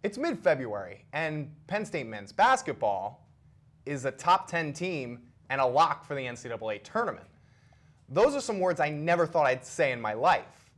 It's mid-February, and Penn State men's basketball is a top 10 team and a lock for the NCAA Tournament. Those are some words I never thought I'd say in my life.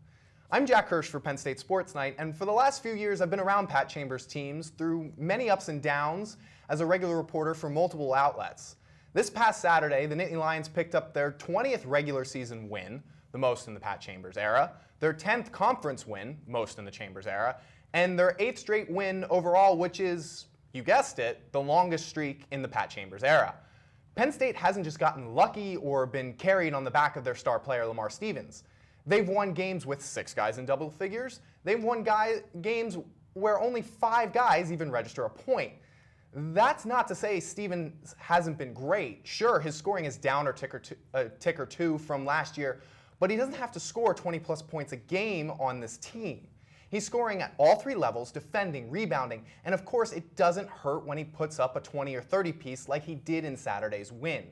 I'm Jack Hirsh for Penn State Sports Night, and for the last few years I've been around Pat Chambers' teams through many ups and downs as a regular reporter for multiple outlets. This past Saturday, the Nittany Lions picked up their 20th regular season win, the most in the Pat Chambers era, their 10th conference win, most in the Chambers era, and their 8th straight win overall, which is, you guessed it, the longest streak in the Pat Chambers era. Penn State hasn't just gotten lucky or been carried on the back of their star player Lamar Stevens. They've won games with 6 guys in double figures. They've won games where only 5 guys even register a point. That's not to say Stevens hasn't been great. Sure, his scoring is down a tick or two from last year, but he doesn't have to score 20-plus points a game on this team. He's scoring at all 3 levels, defending, rebounding, and of course it doesn't hurt when he puts up a 20 or 30 piece like he did in Saturday's win.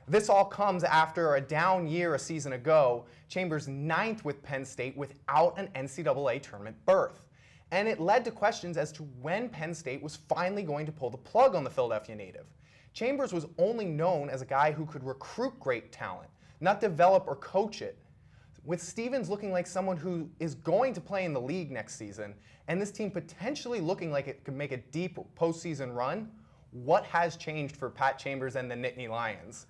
This all comes after a down year a season ago, Chambers 9th with Penn State without an NCAA tournament berth. And it led to questions as to when Penn State was finally going to pull the plug on the Philadelphia native. Chambers was only known as a guy who could recruit great talent, not develop or coach it. With Stevens looking like someone who is going to play in the league next season, and this team potentially looking like it could make a deep postseason run, what has changed for Pat Chambers and the Nittany Lions?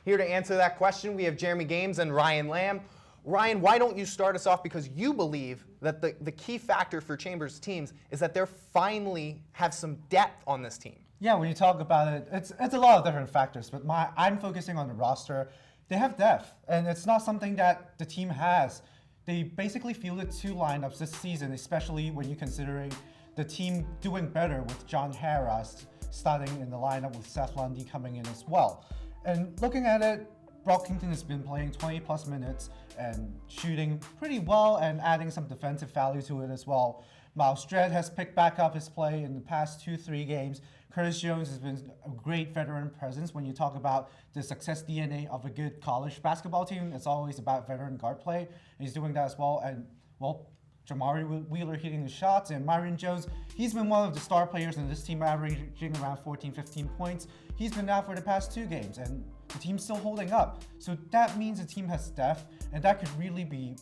Here to answer that question, we have Jeremy Ganes and Ryan Lamb. Ryan, why don't you start us off, because you believe that the key factor for Chambers' teams is that they're finally have some depth on this team. Yeah, when you talk about it, it's a lot of different factors, but I'm focusing on the roster. They have depth, and it's not something that the team has. They basically fielded 2 lineups this season, especially when you're considering the team doing better with John Harris starting in the lineup with Seth Lundy coming in as well. And looking at it, Brockington has been playing 20-plus minutes and shooting pretty well and adding some defensive value to it as well. Miles Dredd has picked back up his play in the past 2-3 games. Curtis Jones has been a great veteran presence. When you talk about the success DNA of a good college basketball team, it's always about veteran guard play. And he's doing that as well. And, well, Jamari Wheeler hitting the shots, and Myron Jones, he's been one of the star players in this team, averaging around 14, 15 points. He's been out for the past 2 games, and the team's still holding up. So that means the team has depth, and that could really be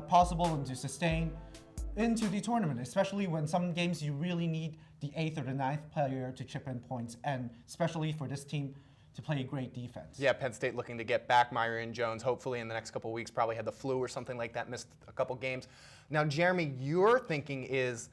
possible and to sustain into the tournament, especially when some games you really need the 8th or the 9th player to chip in points, and especially for this team to play great defense. Yeah, Penn State looking to get back Myron Jones, hopefully in the next couple of weeks, probably had the flu or something like that, missed a couple games. Now, Jeremy, your thinking is,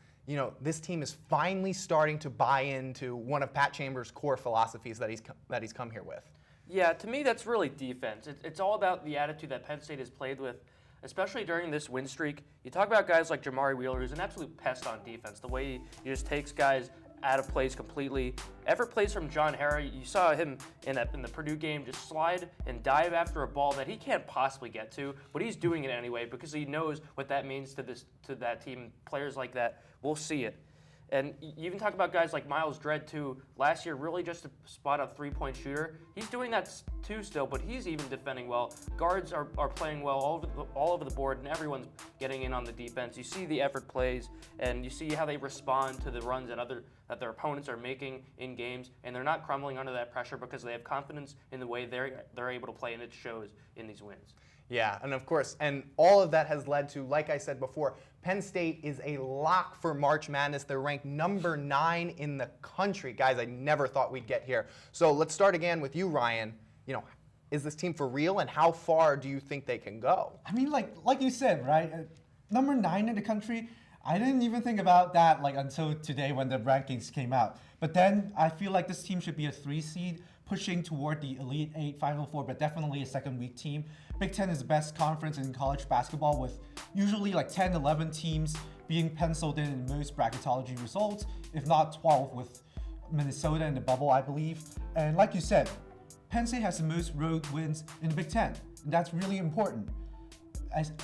this team is finally starting to buy into one of Pat Chambers' core philosophies that he's come here with. Yeah, to me, that's really defense. It's all about the attitude that Penn State has played with, especially during this win streak. You talk about guys like Jamari Wheeler, who's an absolute pest on defense. The way he just takes guys out of plays completely. Effort plays from John Harry. You saw him in the Purdue game just slide and dive after a ball that he can't possibly get to, but he's doing it anyway because he knows what that means to that team. Players like that will see it. And you even talk about guys like Miles Dredd, too. Last year, really just to spot a 3-point shooter. He's doing that too still, but he's even defending well. Guards are playing well all over the board, and everyone's getting in on the defense. You see the effort plays, and you see how they respond to the runs that their opponents are making in games, and they're not crumbling under that pressure because they have confidence in the way they're able to play, and it shows in these wins. Yeah, and of course, and all of that has led to, like I said before, Penn State is a lock for March Madness. They're ranked number 9 in the country. Guys, I never thought we'd get here. So let's start again with you, Ryan. Is this team for real, and how far do you think they can go? I mean, like you said, right? Number 9 in the country. I didn't even think about that until today when the rankings came out. But then I feel like this team should be a 3 seed, pushing toward the Elite 8, Final 4, but definitely a second-week team. Big Ten is the best conference in college basketball, with usually 10, 11 teams being penciled in most bracketology results, if not 12 with Minnesota in the bubble, I believe. And like you said, Penn State has the most road wins in the Big Ten, and that's really important.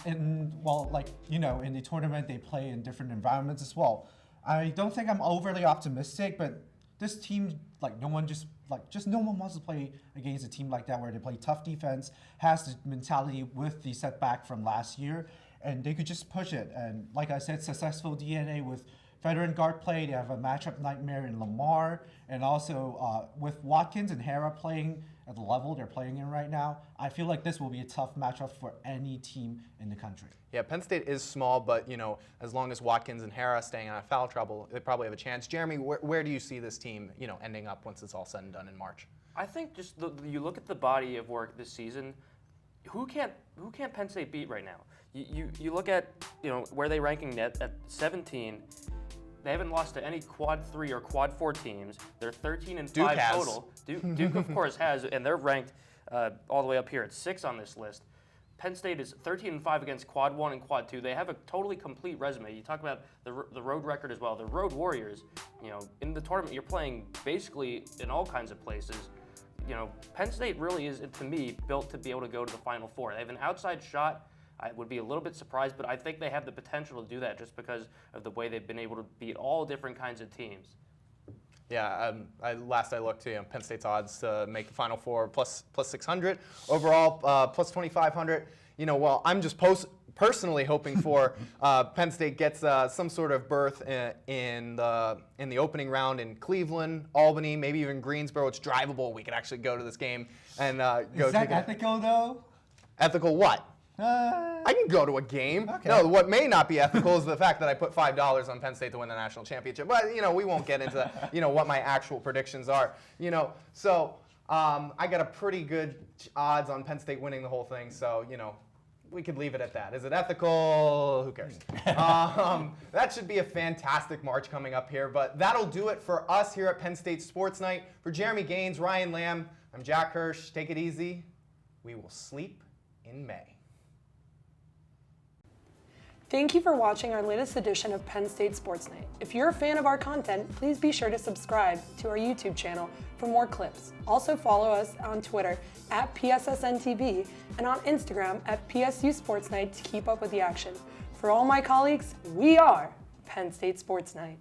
In the tournament, they play in different environments as well. I don't think I'm overly optimistic, but this team, no one wants to play against a team like that where they play tough defense, has the mentality with the setback from last year, and they could just push it. And like I said, successful DNA with veteran guard play. They have a matchup nightmare in Lamar, and also with Watkins and Hara playing at the level they're playing in right now, I feel like this will be a tough matchup for any team in the country. Yeah, Penn State is small, but as long as Watkins and Hara staying out of foul trouble, they probably have a chance. Jeremy, where do you see this team, ending up once it's all said and done in March? I think just you look at the body of work this season. Who can't Penn State beat right now? You look at where they ranking net at 17. They haven't lost to any quad 3 or quad 4 teams. They're 13-5 total. Duke of course has, and they're ranked all the way up here at 6 on this list. Penn State is 13-5 against quad 1 and quad 2. They have a totally complete resume. You talk about the road record as well. The Road Warriors, in the tournament, you're playing basically in all kinds of places. Penn State really is, to me, built to be able to go to the Final Four. They have an outside shot. I would be a little bit surprised, but I think they have the potential to do that just because of the way they've been able to beat all different kinds of teams. Yeah, last I looked, Penn State's odds to make the Final Four plus 600. Overall, plus 2,500. Well, I'm just personally hoping for Penn State gets some sort of berth in the opening round in Cleveland, Albany, maybe even Greensboro. It's drivable. We could actually go to this game and go. Is that ethical though? Ethical what? I can go to a game. Okay. No, what may not be ethical is the fact that I put $5 on Penn State to win the national championship. But we won't get into what my actual predictions are. So I got a pretty good odds on Penn State winning the whole thing. So we could leave it at that. Is it ethical? Who cares? That should be a fantastic March coming up here. But that'll do it for us here at Penn State Sports Night. For Jeremy Gaines, Ryan Lamb, I'm Jack Hirsh. Take it easy. We will sleep in May. Thank you for watching our latest edition of Penn State Sports Night. If you're a fan of our content, please be sure to subscribe to our YouTube channel for more clips. Also follow us on Twitter at PSSN TV and on Instagram at PSU Sports Night to keep up with the action. For all my colleagues, we are Penn State Sports Night.